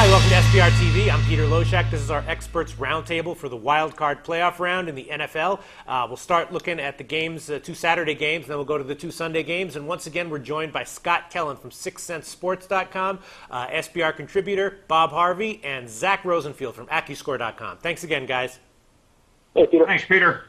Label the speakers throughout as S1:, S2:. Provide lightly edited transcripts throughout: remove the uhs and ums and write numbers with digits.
S1: Welcome to SBR TV. I'm Peter Loshak. This is our experts roundtable for the Wildcard playoff round in the NFL. We'll start looking at the games, 2 Saturday games, and then we'll go to the 2 Sunday games. And once again, we're joined by Scott Kellen from 6centsports.com, SBR contributor Bob Harvey, and Zach Rosenfield from AccuScore.com. Thanks again, guys.
S2: Hey, Peter.
S3: Thanks, Peter.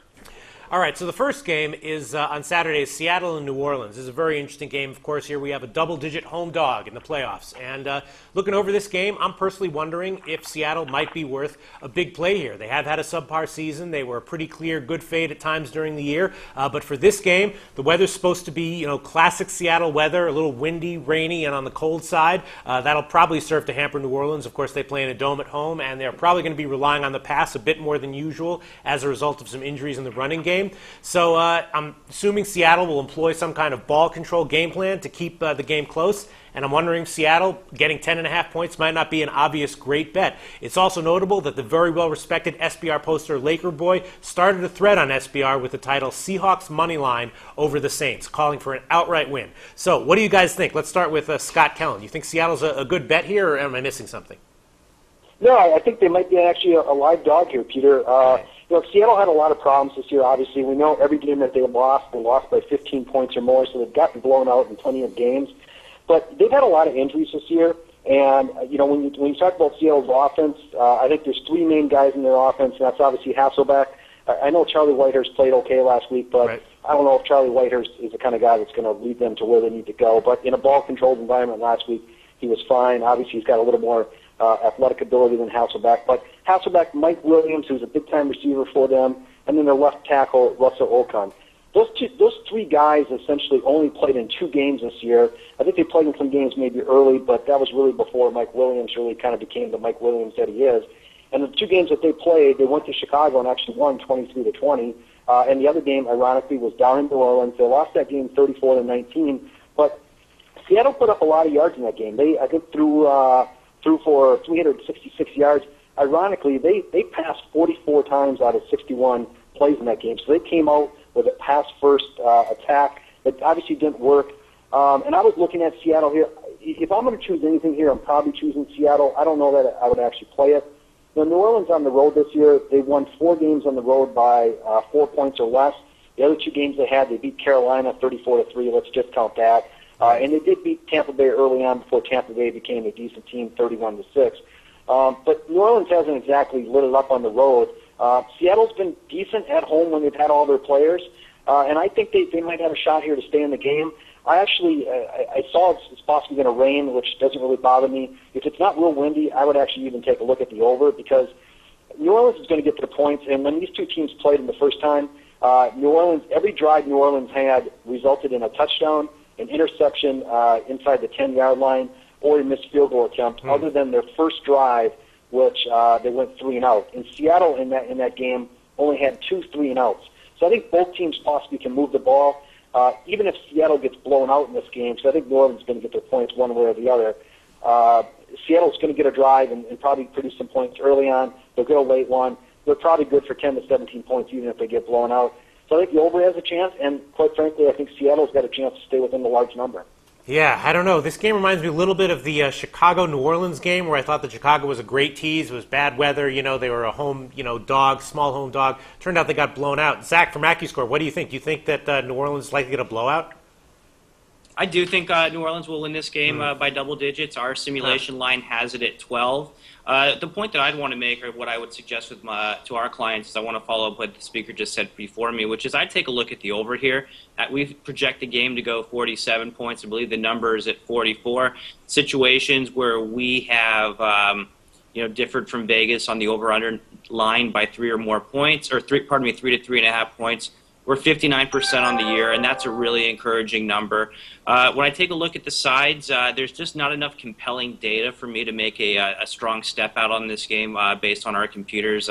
S1: All right, so the first game is on Saturday, Seattle and New Orleans. This is a very interesting game. Of course, here we have a double-digit home dog in the playoffs. And looking over this game, I'm personally wondering if Seattle might be worth a big play here. They have had a subpar season. They were a pretty clear good fade at times during the year. But for this game, the weather's supposed to be, classic Seattle weather, a little windy, rainy, and on the cold side. That'll probably serve to hamper New Orleans. Of course, they play in a dome at home, and they're probably going to be relying on the pass a bit more than usual as a result of some injuries in the running game. So I'm assuming Seattle will employ some kind of ball control game plan to keep the game close. And I'm wondering if Seattle getting 10.5 points might not be an obvious great bet. It's also notable that the very well-respected SBR poster Laker Boy started a thread on SBR with the title Seahawks Moneyline over the Saints, calling for an outright win. So what do you guys think? Let's start with Scott Kellen. You think Seattle's a good bet here, or am I missing something?
S2: No, I think they might be actually a live dog here, Peter. Seattle had a lot of problems this year, obviously. We know every game that they lost by 15 points or more, so they've gotten blown out in plenty of games. But they've had a lot of injuries this year, and, when you talk about Seattle's offense, I think there's 3 main guys in their offense, and that's obviously Hasselbeck. I know Charlie Whitehurst played okay last week, but right. I don't know if Charlie Whitehurst is the kind of guy that's going to lead them to where they need to go. But in a ball-controlled environment last week, he was fine. Obviously, he's got a little more athletic ability than Hasselbeck. But Hasselbeck, Mike Williams, who's a big-time receiver for them, and then their left tackle, Russell Okung. Those 3 guys essentially only played in 2 games this year. I think they played in some games maybe early, but that was really before Mike Williams really kind of became the Mike Williams that he is. And the 2 games that they played, they went to Chicago and actually won 23-20. And the other game, ironically, was down in New Orleans. They lost that game 34-19. But Seattle put up a lot of yards in that game. They, I think, threw for 366 yards. Ironically, they passed 44 times out of 61 plays in that game. So they came out with a pass-first attack that obviously didn't work. And I was looking at Seattle here. If I'm going to choose anything here, I'm probably choosing Seattle. I don't know that I would actually play it. New Orleans on the road this year, they won 4 games on the road by 4 points or less. The other 2 games they had, they beat Carolina 34-3. Let's just count that. And they did beat Tampa Bay early on before Tampa Bay became a decent team, 31-6. But New Orleans hasn't exactly lit it up on the road. Seattle's been decent at home when they've had all their players, and I think they might have a shot here to stay in the game. I saw it's possibly going to rain, which doesn't really bother me. If it's not real windy, I would actually even take a look at the over because New Orleans is going to get to the points. And when these 2 teams played in the first time, every drive New Orleans had resulted in a touchdown, an interception inside the 10-yard line, or a missed field goal attempt, other than their first drive, which they went 3-and-out. And Seattle in that game only had 2 3-and-outs. So I think both teams possibly can move the ball. Even if Seattle gets blown out in this game, so I think New Orleans is going to get their points one way or the other. Seattle's going to get a drive and probably produce some points early on. They'll get a late one. They're probably good for 10 to 17 points even if they get blown out. So I think the over has a chance, and quite frankly, I think Seattle's got a chance to stay within the large number.
S1: Yeah, I don't know. This game reminds me a little bit of the Chicago-New Orleans game where I thought that Chicago was a great tease. It was bad weather. They were a home, dog, small home dog. Turned out they got blown out. Zach, from AccuScore, what do you think? Do you think that New Orleans is likely to get a blowout?
S4: I do think New Orleans will win this game by double digits. Our simulation line has it at 12. The point that I'd want to make, or what I would suggest to our clients, is I want to follow up what the speaker just said before me, which is I'd take a look at the over here. We project the game to go 47 points. I believe the number is at 44. Situations where we have differed from Vegas on the over-under line by 3 or more points, or 3 to 3.5 points. We're 59% on the year, and that's a really encouraging number. When I take a look at the sides, there's just not enough compelling data for me to make a strong step out on this game based on our computers.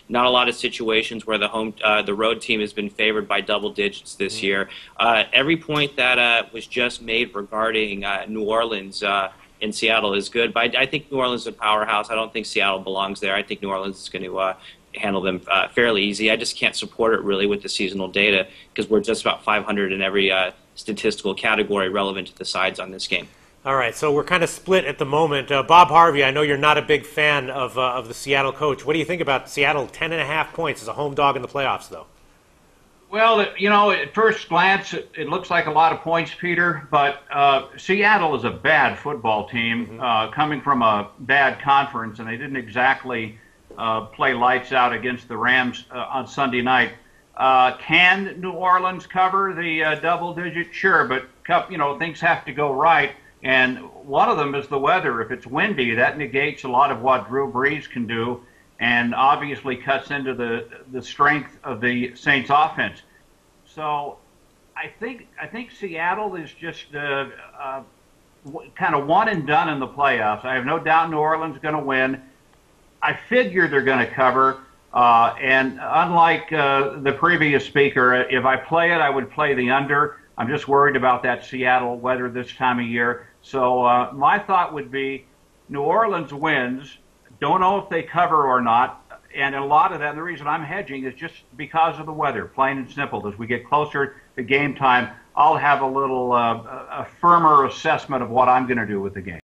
S4: Not a lot of situations where the road team has been favored by double digits this year. Every point that was just made regarding New Orleans in Seattle is good, but I think New Orleans is a powerhouse. I don't think Seattle belongs there. I think New Orleans is going to handle them fairly easy. I just can't support it really with the seasonal data because we're just about 500 in every statistical category relevant to the sides on this game.
S1: All right, so we're kind of split at the moment. Bob Harvey, I know you're not a big fan of the Seattle coach. What do you think about Seattle 10.5 points as a home dog in the playoffs, though?
S3: Well, you know, at first glance, it looks like a lot of points, Peter, but Seattle is a bad football team coming from a bad conference, and they didn't exactly play lights out against the Rams on Sunday night. Can New Orleans cover the double digit? Sure, but, you know, things have to go right. And one of them is the weather. If it's windy, that negates a lot of what Drew Brees can do and obviously cuts into the strength of the Saints offense. So I think Seattle is just kind of one and done in the playoffs. I have no doubt New Orleans is going to win. I figure they're going to cover. And unlike the previous speaker, if I play it, I would play the under. I'm just worried about that Seattle weather this time of year. So my thought would be New Orleans wins. Don't know if they cover or not. And a lot of that, and the reason I'm hedging is just because of the weather, plain and simple. As we get closer to game time, I'll have a little a firmer assessment of what I'm going to do with the game.